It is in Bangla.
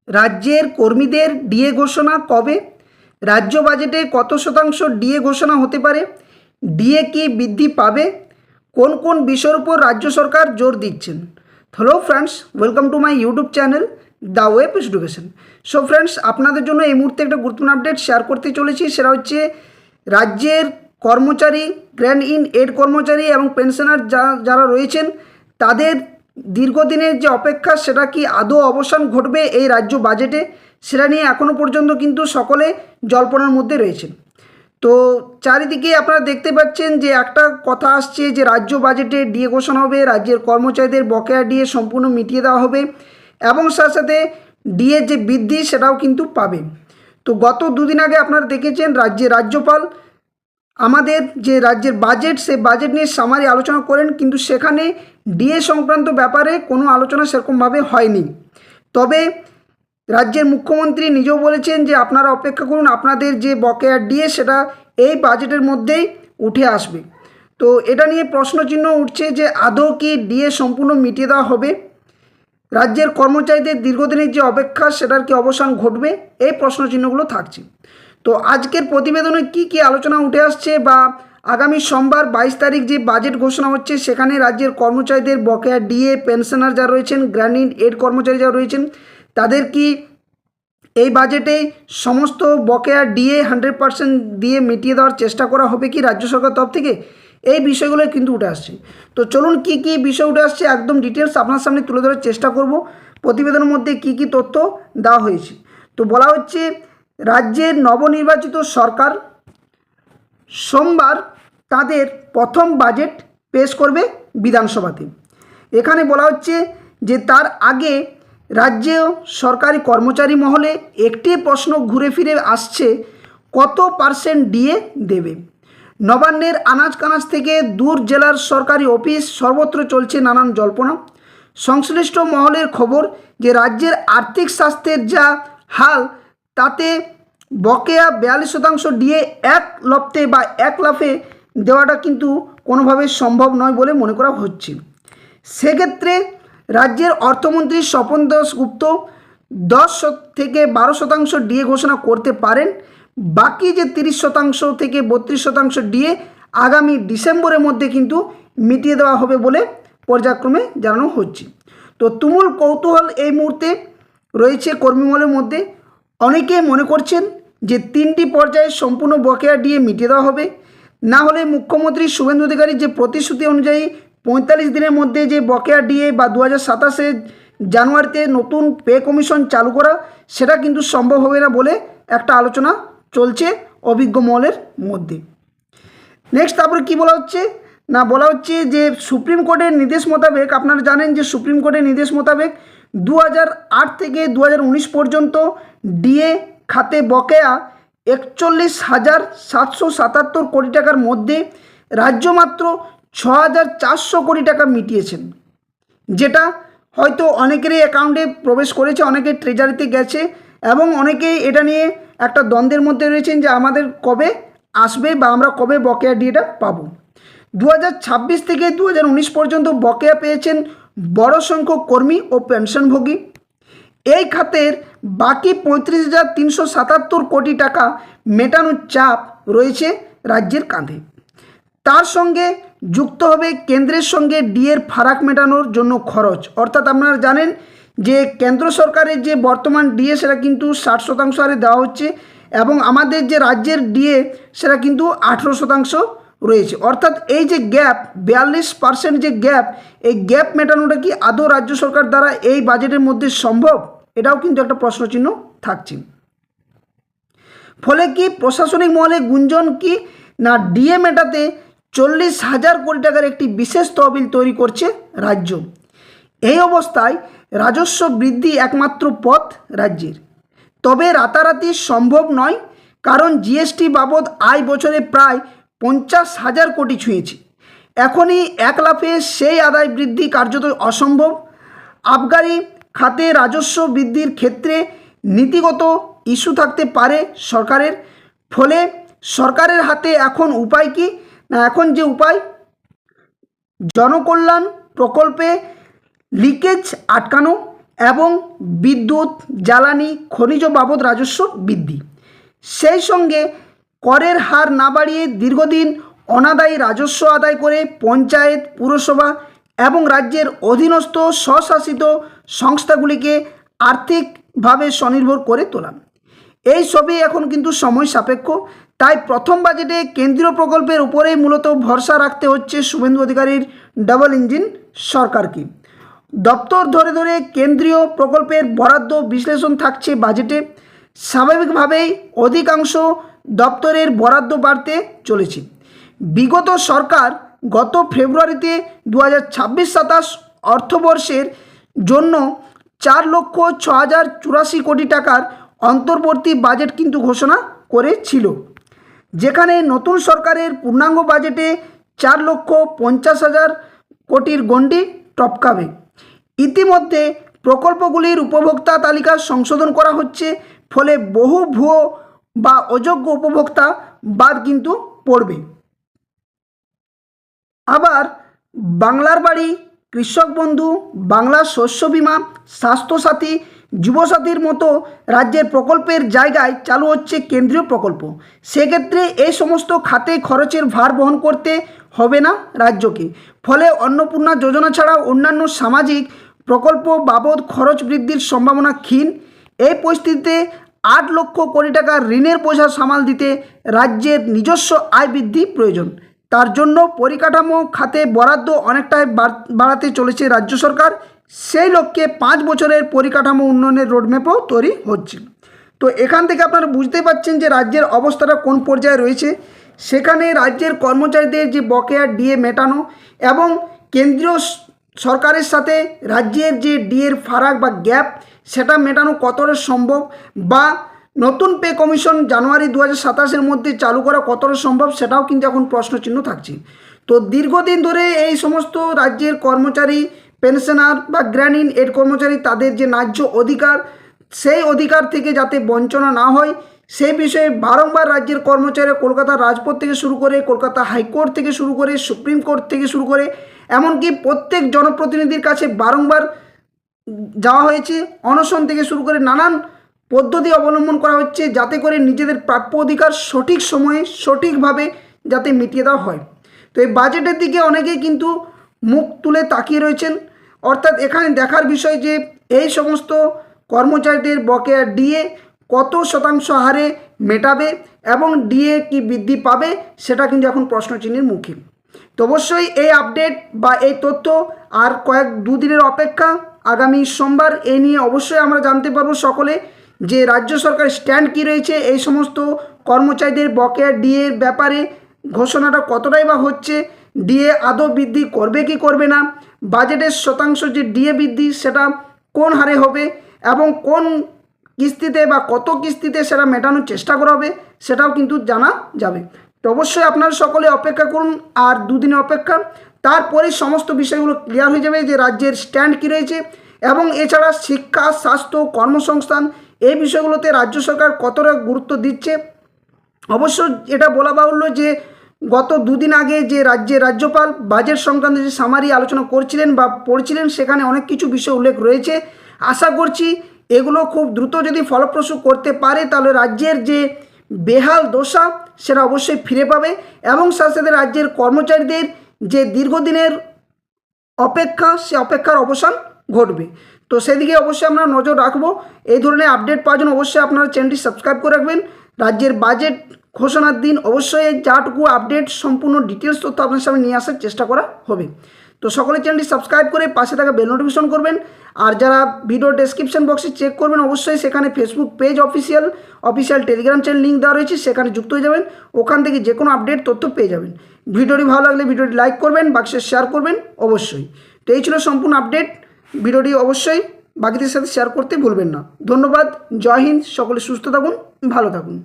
রাজ্যের কর্মীদের ডিএ ঘোষণা কবে? রাজ্য বাজেটে কত শতাংশ ডিএ ঘোষণা হতে পারে? ডিএ কি বৃদ্ধি পাবে? কোন কোন বিষয়ের উপর রাজ্য সরকার জোর দিচ্ছেন? Hello friends, welcome to my YouTube channel the web education. So friends, আপনাদের জন্য এই মুহূর্তে একটা গুরুত্বপূর্ণ আপডেট শেয়ার করতে চলেছি। সেটা হচ্ছে রাজ্যের কর্মচারী, গ্র্যান্ড ইন এড কর্মচারী এবং পেনশনার যারা রয়েছেন তাদের দীর্ঘদিনের যে অপেক্ষা সেটা কি আদৌ অবসান ঘটবে এই রাজ্য বাজেটে, সেটা নিয়ে এখনও পর্যন্ত কিন্তু সকলে জল্পনার মধ্যে রয়েছেন। তো চারিদিকে আপনারা দেখতে পাচ্ছেন যে একটা কথা আসছে যে রাজ্য বাজেটে ডিএ ঘোষণা হবে, রাজ্যের কর্মচারীদের বকেয়া ডিএ সম্পূর্ণ মিটিয়ে দেওয়া হবে এবং সাথে সাথে ডিএ যে বৃদ্ধি সেটাও কিন্তু পাবে। তো গত দুদিন আগে আপনারা দেখেছেন রাজ্যপাল আমাদের যে রাজ্যের বাজেট, সেই বাজেট নিয়ে সামারি আলোচনা করেন, কিন্তু সেখানে ডিএ সংক্রান্ত ব্যাপারে কোনো আলোচনা সেরকমভাবে হয়নি। তবে রাজ্যের মুখ্যমন্ত্রী নিজেও বলেছেন যে আপনারা অপেক্ষা করুন, আপনাদের যে বকেয়া ডিএ সেটা এই বাজেটের মধ্যেই উঠে আসবে। তো এটা নিয়ে প্রশ্নচিহ্ন উঠছে যে আদৌ কি ডিএ সম্পূর্ণ মিটিয়ে দেওয়া হবে? রাজ্যের কর্মচারীদের দীর্ঘদিনের যে অপেক্ষা সেটার কি অবসান ঘটবে? এই প্রশ্নচিহ্নগুলো থাকছে। তো আজকের প্রতিবেদনে কি কি আলোচনা উঠে আসছে, বা আগামী সোমবার 22 তারিখ যে বাজেট ঘোষণা হচ্ছে সেখানে রাজ্যের কর্মচারীদের বকেয়া ডিএ, পেনশনার যারা রয়েছেন, গ্র্যান্ড ইন এড কর্মচারী যারা রয়েছেন তাদের কি এই বাজেটে সমস্ত বকেয়া ডিএ 100% দিয়ে মিটিয়ে দেওয়ার চেষ্টা করা হবে কি রাজ্য সরকার তরফ থেকে? এই বিষয়গুলো কিন্তু উঠে আসছে। তো চলুন কি কি বিষয় উঠে আসছে একদম ডিটেলস আপনার সামনে তুলে ধরার চেষ্টা করব। প্রতিবেদনের মধ্যে কি কি তথ্য দেওয়া হয়েছে। তো বলা হচ্ছে রাজ্যের নবনির্বাচিত সরকার সোমবার তাদের প্রথম বাজেট পেশ করবে বিধানসভাতে। এখানে বলা হচ্ছে যে তার আগে রাজ্যে সরকারি কর্মচারী মহলে একটি প্রশ্ন ঘুরে ফিরে আসছে, কত পার্সেন্ট ডিএ দেবে? নবান্নের আনাজ কানাজ থেকে দূর জেলার সরকারি অফিস সর্বত্র চলছে নানান জল্পনা। সংশ্লিষ্ট মহলের খবর যে রাজ্যের আর্থিক স্বাস্থ্যের যা হাল তাতে বকেয়া 42% ডিএ এক লপ্তে বা এক লাফে দেওয়াটা কিন্তু কোনোভাবে সম্ভব নয় বলে মনে করা হচ্ছে। সেক্ষেত্রে রাজ্যের অর্থমন্ত্রী স্বপন দাশগুপ্ত 10 থেকে 12% ডিএ ঘোষণা করতে পারেন। বাকি যে 30% থেকে 32% ডিএ আগামী ডিসেম্বরের মধ্যে কিন্তু মিটিয়ে দেওয়া হবে বলে পর্যায়ক্রমে জানানো হচ্ছে। তো তুমুল কৌতূহল এই মুহূর্তে রয়েছে কর্মীমহলের মধ্যে। অনেকে মনে করছেন যে 3টি পর্যায়ে সম্পূর্ণ বকেয়া ডিএ মিটিয়ে দেওয়া হবে, না হলে মুখ্যমন্ত্রী শুভেন্দু অধিকারীর যে প্রতিশ্রুতি অনুযায়ী 45 দিনের মধ্যে যে বকেয়া ডিএ বা 2027 জানুয়ারিতে নতুন পে কমিশন চালু করা সেটা কিন্তু সম্ভব হবে না বলে একটা আলোচনা চলছে অভিজ্ঞ মহলের মধ্যে। নেক্সট তারপরে কী বলা হচ্ছে না, বলা হচ্ছে যে সুপ্রিম কোর্টের নির্দেশ মোতাবেক, আপনারা জানেন যে সুপ্রিম কোর্টের নির্দেশ মোতাবেক 2008 থেকে 2019 পর্যন্ত ডিএ খাতে বকেয়া 41,777 কোটি টাকার মধ্যে রাজ্য মাত্র 6,400 কোটি টাকা মিটিয়েছেন, যেটা হয়তো অনেকেরই অ্যাকাউন্টে প্রবেশ করেছে, অনেকে ট্রেজারিতে গেছে এবং অনেকেই এটা নিয়ে একটা দ্বন্দ্বের মধ্যে রয়েছেন যে আমাদের কবে আসবে বা আমরা কবে বকেয়া ডিএটা পাবো। 2026 থেকে 2019 পর্যন্ত বকেয়া পেয়েছেন বড় সংখ্যক কর্মী ও পেনশনভোগী। এই খাতের বাকি 35,377 কোটি টাকা মেটানোর চাপ রয়েছে রাজ্যের কাঁধে। তার সঙ্গে যুক্ত হবে কেন্দ্রের সঙ্গে ডিএর ফারাক মেটানোর জন্য খরচ। অর্থাৎ আপনারা জানেন যে কেন্দ্র সরকারের যে বর্তমান ডিএ সেটা কিন্তু 60% হারে দেওয়া হচ্ছে এবং আমাদের যে রাজ্যের ডিএ সেটা কিন্তু 18% রয়েছে। অর্থাৎ এই যে গ্যাপ 42% যে গ্যাপ, এই গ্যাপ মেটানোটা কি আদৌ রাজ্য সরকার দ্বারা এই বাজেটের মধ্যে সম্ভব? এটাও কিন্তু একটা প্রশ্নচিহ্ন থাকছে। ফলে কি প্রশাসনিক মহলে গুঞ্জন কি না, ডিএ মেটাতে 40,000 কোটি টাকার একটি বিশেষ তহবিল তৈরি করছে রাজ্য। এই অবস্থায় রাজস্ব বৃদ্ধি একমাত্র পথ রাজ্যের। তবে রাতারাতি সম্ভব নয়, কারণ জিএসটি বাবদ আয় বছরে প্রায় 50,000 কোটি ছুঁয়েছে। এখনই এক লাফে সেই আদায় বৃদ্ধি কার্যত অসম্ভব। আবগারি খাতে রাজস্ব বৃদ্ধির ক্ষেত্রে নীতিগত ইস্যু থাকতে পারে সরকারের। ফলে সরকারের হাতে এখন উপায় কি না, এখন যে উপায় জনকল্যাণ প্রকল্পে লিকেজ আটকানো এবং বিদ্যুৎ, জ্বালানি, খনিজ বাবদ রাজস্ব বৃদ্ধি। সেই সঙ্গে করের হার না বাড়িয়ে দীর্ঘদিন অনাদায়ী রাজস্ব আদায় করে পঞ্চায়েত, পুরসভা এবং রাজ্যের অধীনস্থ স্বশাসিত সংস্থাগুলিকে আর্থিকভাবে স্বনির্ভর করে তোলা। এই সবই এখন কিন্তু সময় সাপেক্ষ। তাই প্রথম বাজেটে কেন্দ্রীয় প্রকল্পের উপরেই মূলত ভরসা রাখতে হচ্ছে শুভেন্দু অধিকারীর ডাবল ইঞ্জিন সরকারকে। দপ্তর ধরে ধরে কেন্দ্রীয় প্রকল্পের বরাদ্দ বিশ্লেষণ থাকছে বাজেটে। স্বাভাবিকভাবেই অধিকাংশ দপ্তরের বরাদ্দ বাড়তে চলেছে। বিগত সরকার গত ফেব্রুয়ারিতে 2026-27 অর্থবর্ষের জন্য 4,06,084 কোটি টাকার অন্তর্বর্তী বাজেট কিন্তু ঘোষণা করেছিল, যেখানে নতুন সরকারের পূর্ণাঙ্গ বাজেটে 4,50,000 কোটির গণ্ডি টপকাবে। ইতিমধ্যে প্রকল্পগুলির উপভোক্তা তালিকা সংশোধন করা হচ্ছে, ফলে বহু ভুয়ো বা অযোগ্য উপভোক্তা বাদ কিন্তু পড়বে। আবার বাংলার বাড়ি, কৃষক বন্ধু, বাংলা শস্য বিমা, স্বাস্থ্যসাথী, যুবসাথীর মতো রাজ্যের প্রকল্পের জায়গায় চালু হচ্ছে কেন্দ্রীয় প্রকল্প। সেক্ষেত্রে এই সমস্ত খাতে খরচের ভার বহন করতে হবে না রাজ্যকে। ফলে অন্নপূর্ণা যোজনা ছাড়াও অন্যান্য সামাজিক প্রকল্প বাবদ খরচ বৃদ্ধির সম্ভাবনা ক্ষীণ। এই পরিস্থিতিতে 8 লক্ষ কোটি টাকার ঋণের বোঝা সামাল দিতে রাজ্যের নিজস্ব আয় বৃদ্ধি প্রয়োজন। তার জন্য পরিকাঠামো খাতে বরাদ্দ অনেকটাই বাড়াতে চলেছে রাজ্য সরকার। সেই লক্ষ্যে 5 বছরের পরিকাঠামো উন্নয়নের রোডম্যাপও তৈরি হচ্ছে। তো এখান থেকে আপনারা বুঝতে পারছেন যে রাজ্যের অবস্থাটা কোন পর্যায়ে রয়েছে। সেখানে রাজ্যের কর্মচারীদের যে বকেয়া ডিএ মেটানো এবং কেন্দ্রীয় সরকারের সাথে রাজ্যের যে ডিএর ফারাক বা গ্যাপ, সেটা মেটানো কতটা সম্ভব, বা নতুন পে কমিশন জানুয়ারি 2027-এর মধ্যে চালু করা কতটা সম্ভব, সেটাও কিন্তু এখন প্রশ্নচিহ্ন থাকছে। তো দীর্ঘদিন ধরে এই সমস্ত রাজ্যের কর্মচারী, পেনশনার বা গ্র্যান্ড ইন এড কর্মচারী, তাদের যে ন্যায্য অধিকার, সেই অধিকার থেকে যাতে বঞ্চনা না হয় সেই বিষয়ে বারংবার রাজ্যের কর্মচারীরা কলকাতার রাজপথ থেকে শুরু করে, কলকাতা হাইকোর্ট থেকে শুরু করে, সুপ্রিম কোর্ট থেকে শুরু করে, এমনকি প্রত্যেক জনপ্রতিনিধির কাছে বারংবার যাওয়া হয়েছে। অনশন থেকে শুরু করে নানান পদ্ধতি অবলম্বন করা হচ্ছে, যাতে করে নিজেদের প্রাপ্য অধিকার সঠিক সময়ে সঠিকভাবে যাতে মিটিয়ে দেওয়া হয়। তো এই বাজেটের দিকে অনেকেই কিন্তু মুখ তুলে তাকিয়ে রয়েছেন। অর্থাৎ এখানে দেখার বিষয় যে এই সমস্ত কর্মচারীদের বকেয়া ডিএ কত শতাংশ হারে মেটাবে এবং ডিএ কি বৃদ্ধি পাবে, সেটা কিন্তু এখন প্রশ্নচিহ্নের মুখে। তো অবশ্যই এই আপডেট বা এই তথ্য আর দুদিনের অপেক্ষা, আগামী সোমবার এই নিয়ে অবশ্যই আমরা জানতে পারবো সকলে যে রাজ্য সরকার স্ট্যান্ড কী রয়েছে। এই সমস্ত কর্মচারীদের বকেয়া ডিএর ব্যাপারে ঘোষণাটা কতটাই বা হচ্ছে, ডিএ আদৌ বৃদ্ধি করবে কি করবে না, বাজেটের শতাংশ যে ডিএ বৃদ্ধি সেটা কোন হারে হবে এবং কোন কিস্তিতে বা কত কিস্তিতে সেটা মেটানোর চেষ্টা করা হবে, সেটাও কিন্তু জানা যাবে। তো অবশ্যই আপনারা সকলে অপেক্ষা করুন, আর দুদিনের অপেক্ষা, তারপরে সমস্ত বিষয়গুলো ক্লিয়ার হয়ে যাবে যে রাজ্যের স্ট্যান্ড কী রয়েছে এবং এছাড়া শিক্ষা, স্বাস্থ্য, কর্মসংস্থান এই বিষয়গুলোতে রাজ্য সরকার কতটা গুরুত্ব দিচ্ছে। অবশ্য এটা বলা বাহুল্য যে গত দুদিন আগে যে রাজ্যপাল বাজেট সংক্রান্ত যে সামারি আলোচনা করছিলেন বা পড়ছিলেন, সেখানে অনেক কিছু বিষয় উল্লেখ রয়েছে। আশা করছি এগুলো খুব দ্রুত যদি ফলপ্রসূ করতে পারে, তাহলে রাজ্যের যে বেহাল দশা সেটা অবশ্যই ফিরে পাবে এবং সাথে সাথে রাজ্যের কর্মচারীদের যে দীর্ঘদিনের অপেক্ষা, সে অপেক্ষার অবসান ঘটবে। তো সেদিকে অবশ্যই আমরা নজর রাখবো। এই ধরনের আপডেট পাওয়ার জন্য অবশ্যই আপনারা চ্যানেলটি সাবস্ক্রাইব করে রাখবেন। রাজ্যের বাজেট ঘোষণার দিন অবশ্যই যাটুকু আপডেট সম্পূর্ণ ডিটেলস তথ্য আপনার সামনে নিয়ে আসার চেষ্টা করা হবে। তো সকলে চ্যানেলটি সাবস্ক্রাইব করে পাশে থাকা বেল নোটিফিকেশন করবেন। আর যারা ভিডিও ডেসক্রিপশন বক্সে চেক করবেন, অবশ্যই সেখানে Facebook page official Telegram channel link দেওয়া রয়েছে, সেখানে যুক্ত হয়ে যাবেন। ওখান থেকে যে কোনো আপডেট তথ্য পেয়ে যাবেন। ভিডিওটি ভালো লাগলে ভিডিওটি লাইক করবেন, বাক্সে শেয়ার করবেন অবশ্যই। তো এই ছিল সম্পূর্ণ আপডেট। ভিডিওটি অবশ্যই বাকিদের সাথে শেয়ার করতে ভুলবেন না। ধন্যবাদ। জয় হিন্দ। সকলে সুস্থ থাকুন, ভালো থাকুন।